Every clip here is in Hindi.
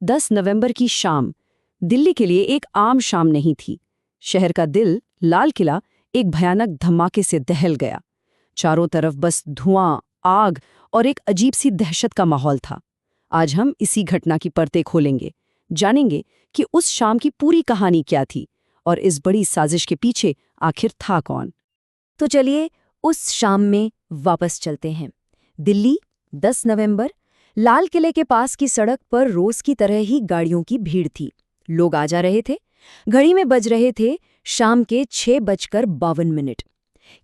10 नवंबर की शाम दिल्ली के लिए एक आम शाम नहीं थी। शहर का दिल, लाल किला, एक भयानक धमाके से दहल गया। चारों तरफ बस धुआं, आग और एक अजीब सी दहशत का माहौल था। आज हम इसी घटना की परतें खोलेंगे, जानेंगे कि उस शाम की पूरी कहानी क्या थी और इस बड़ी साजिश के पीछे आखिर था कौन। तो चलिए उस शाम में वापस चलते हैं। दिल्ली, 10 नवंबर। लाल किले के पास की सड़क पर रोज की तरह ही गाड़ियों की भीड़ थी। लोग आ जा रहे थे। घड़ी में बज रहे थे शाम के 6:52।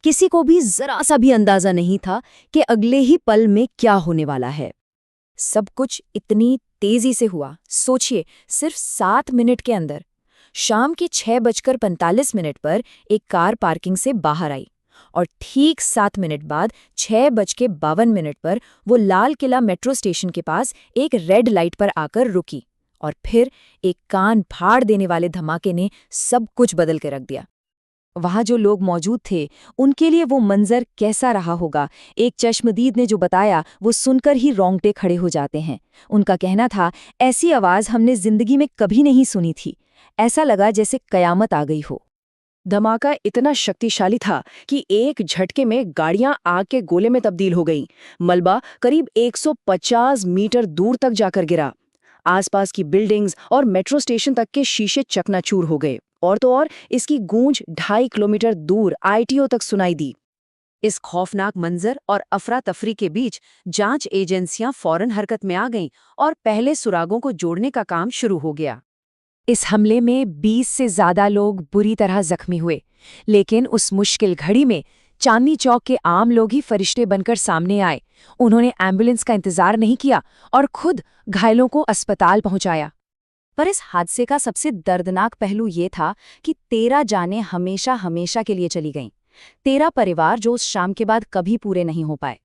किसी को भी जरा सा भी अंदाजा नहीं था कि अगले ही पल में क्या होने वाला है। सब कुछ इतनी तेजी से हुआ, सोचिए, सिर्फ 7 मिनट के अंदर। शाम के 6:45 पर एक कार पार्किंग से बाहर आई और ठीक 7 मिनट बाद 6:52 पर वो लाल किला मेट्रो स्टेशन के पास एक रेड लाइट पर आकर रुकी। और फिर एक कान फाड़ देने वाले धमाके ने सब कुछ बदल के रख दिया। वहां जो लोग मौजूद थे उनके लिए वो मंजर कैसा रहा होगा, एक चश्मदीद ने जो बताया वो सुनकर ही रोंगटे खड़े हो जाते हैं। उनका कहना था, ऐसी आवाज हमने जिंदगी में कभी नहीं सुनी थी। ऐसा लगा जैसे कयामत आ गई हो। धमाका इतना शक्तिशाली था कि एक झटके में गाड़ियां आग के गोले में तब्दील हो गईं। मलबा करीब 150 मीटर दूर तक जाकर गिरा। आसपास की बिल्डिंग्स और मेट्रो स्टेशन तक के शीशे चकनाचूर हो गए। और तो और इसकी गूंज 2.5 किलोमीटर दूर आईटीओ तक सुनाई दी। इस खौफनाक मंजर और अफरा तफरी के बीच जांच एजेंसियां फौरन हरकत में आ गईं और पहले सुरागों को जोड़ने का काम शुरू हो गया। इस हमले में 20 से ज्यादा लोग बुरी तरह जख्मी हुए, लेकिन उस मुश्किल घड़ी में चांदनी चौक के आम लोग ही फरिश्ते बनकर सामने आए। उन्होंने एम्बुलेंस का इंतजार नहीं किया और खुद घायलों को अस्पताल पहुंचाया। पर इस हादसे का सबसे दर्दनाक पहलू ये था कि 13 जानें हमेशा हमेशा के लिए चली गईं। 13 परिवार जो उस शाम के बाद कभी पूरे नहीं हो पाए।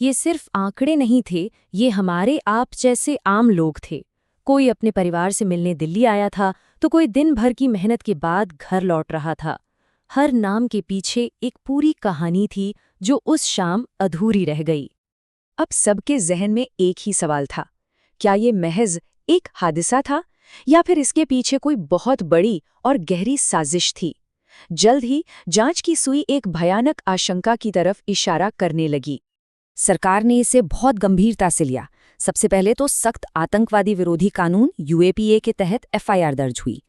ये सिर्फ आंकड़े नहीं थे, ये हमारे आप जैसे आम लोग थे। कोई अपने परिवार से मिलने दिल्ली आया था, तो कोई दिन भर की मेहनत के बाद घर लौट रहा था। हर नाम के पीछे एक पूरी कहानी थी जो उस शाम अधूरी रह गई। अब सबके जहन में एक ही सवाल था, क्या ये महज एक हादसा था या फिर इसके पीछे कोई बहुत बड़ी और गहरी साजिश थी। जल्द ही जांच की सुई एक भयानक आशंका की तरफ इशारा करने लगी। सरकार ने इसे बहुत गंभीरता से लिया। सबसे पहले तो सख्त आतंकवादी विरोधी कानून यूएपीए के तहत एफआईआर दर्ज हुई।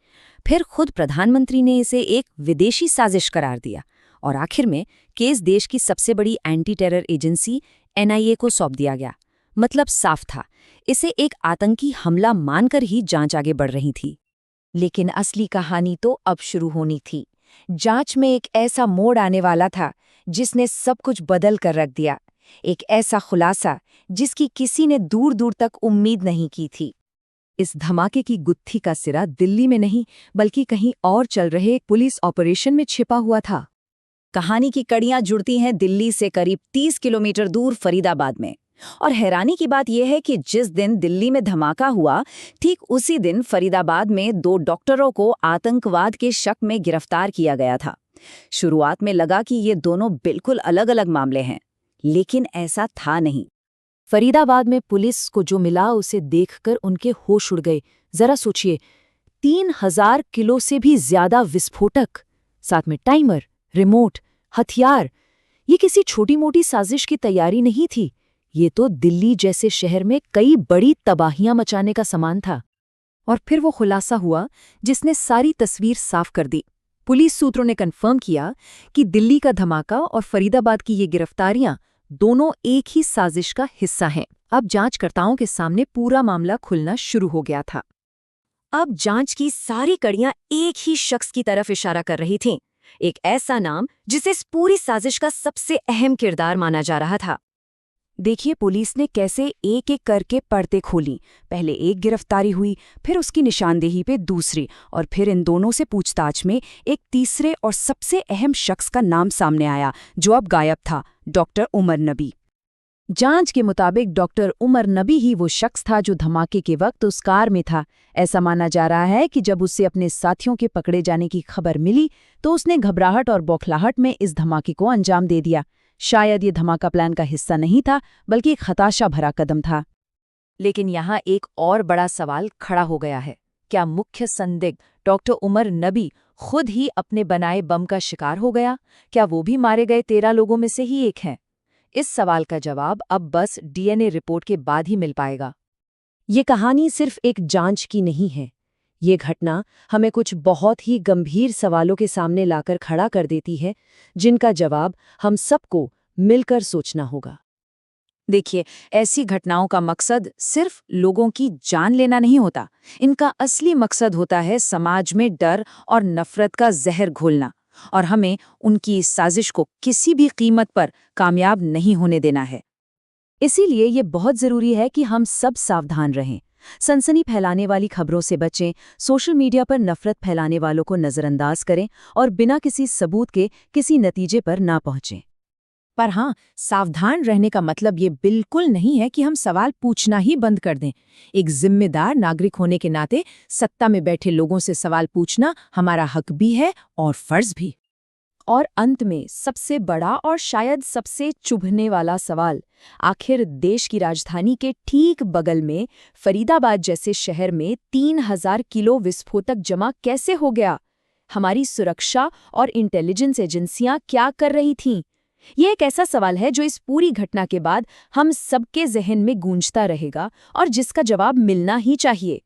फिर खुद प्रधानमंत्री ने इसे एक विदेशी साजिश करार दिया और आखिर में केस देश की सबसे बड़ी एंटी टेरर एजेंसी एनआईए को सौंप दिया गया। मतलब साफ था, इसे एक आतंकी हमला मानकर ही जांच आगे बढ़ रही थी। लेकिन असली कहानी तो अब शुरू होनी थी। जांच में एक ऐसा मोड़ आने वाला था जिसने सब कुछ बदल कर रख दिया। एक ऐसा खुलासा जिसकी किसी ने दूर दूर तक उम्मीद नहीं की थी। इस धमाके की गुत्थी का सिरा दिल्ली में नहीं बल्कि कहीं और चल रहे एक पुलिस ऑपरेशन में छिपा हुआ था। कहानी की कड़ियां जुड़ती हैं दिल्ली से करीब 30 किलोमीटर दूर फरीदाबाद में। और हैरानी की बात यह है कि जिस दिन दिल्ली में धमाका हुआ, ठीक उसी दिन फरीदाबाद में 2 डॉक्टरों को आतंकवाद के शक में गिरफ्तार किया गया था। शुरुआत में लगा कि ये दोनों बिल्कुल अलग अलग मामले हैं, लेकिन ऐसा था नहीं। फरीदाबाद में पुलिस को जो मिला उसे देखकर उनके होश उड़ गए। जरा सोचिए, 3000 किलो से भी ज्यादा विस्फोटक, साथ में टाइमर, रिमोट, हथियार। ये किसी छोटी मोटी साजिश की तैयारी नहीं थी। ये तो दिल्ली जैसे शहर में कई बड़ी तबाहियां मचाने का सामान था। और फिर वो खुलासा हुआ जिसने सारी तस्वीर साफ कर दी। पुलिस सूत्रों ने कन्फर्म किया कि दिल्ली का धमाका और फरीदाबाद की ये गिरफ्तारियां दोनों एक ही साजिश का हिस्सा हैं। अब जांचकर्ताओं के सामने पूरा मामला खुलना शुरू हो गया था। अब जांच की सारी कड़ियां एक ही शख्स की तरफ इशारा कर रही थीं। एक ऐसा नाम जिसे इस पूरी साजिश का सबसे अहम किरदार माना जा रहा था। देखिए पुलिस ने कैसे एक एक करके परतें खोली। पहले एक गिरफ्तारी हुई, फिर उसकी निशानदेही पे दूसरी, और फिर इन दोनों से पूछताछ में एक तीसरे और सबसे अहम शख्स का नाम सामने आया जो अब गायब था, डॉक्टर उमर नबी। जांच के मुताबिक डॉक्टर उमर नबी ही वो शख्स था जो धमाके के वक्त उस कार में था। ऐसा माना जा रहा है कि जब उसे अपने साथियों के पकड़े जाने की खबर मिली तो उसने घबराहट और बौखलाहट में इस धमाके को अंजाम दे दिया। शायद ये धमाका प्लान का हिस्सा नहीं था, बल्कि एक हताशा भरा कदम था। लेकिन यहाँ एक और बड़ा सवाल खड़ा हो गया है। क्या मुख्य संदिग्ध डॉक्टर उमर नबी खुद ही अपने बनाए बम का शिकार हो गया? क्या वो भी मारे गए 13 लोगों में से ही एक हैं? इस सवाल का जवाब अब बस डीएनए रिपोर्ट के बाद ही मिल पाएगा। ये कहानी सिर्फ एक जांच की नहीं है। ये घटना हमें कुछ बहुत ही गंभीर सवालों के सामने लाकर खड़ा कर देती है, जिनका जवाब हम सबको मिलकर सोचना होगा। देखिए, ऐसी घटनाओं का मकसद सिर्फ लोगों की जान लेना नहीं होता। इनका असली मकसद होता है समाज में डर और नफरत का जहर घोलना, और हमें उनकी इस साजिश को किसी भी कीमत पर कामयाब नहीं होने देना है। इसीलिए ये बहुत ज़रूरी है कि हम सब सावधान रहें, सनसनी फैलाने वाली खबरों से बचें, सोशल मीडिया पर नफरत फैलाने वालों को नज़रअंदाज करें और बिना किसी सबूत के किसी नतीजे पर ना पहुंचें। पर हाँ, सावधान रहने का मतलब ये बिल्कुल नहीं है कि हम सवाल पूछना ही बंद कर दें। एक जिम्मेदार नागरिक होने के नाते सत्ता में बैठे लोगों से सवाल पूछना हमारा हक भी है और फर्ज भी। और अंत में सबसे बड़ा और शायद सबसे चुभने वाला सवाल, आखिर देश की राजधानी के ठीक बगल में फरीदाबाद जैसे शहर में 3000 किलो विस्फोटक जमा कैसे हो गया? हमारी सुरक्षा और इंटेलिजेंस एजेंसियां क्या कर रही थीं? ये एक ऐसा सवाल है जो इस पूरी घटना के बाद हम सबके जहन में गूंजता रहेगा और जिसका जवाब मिलना ही चाहिए।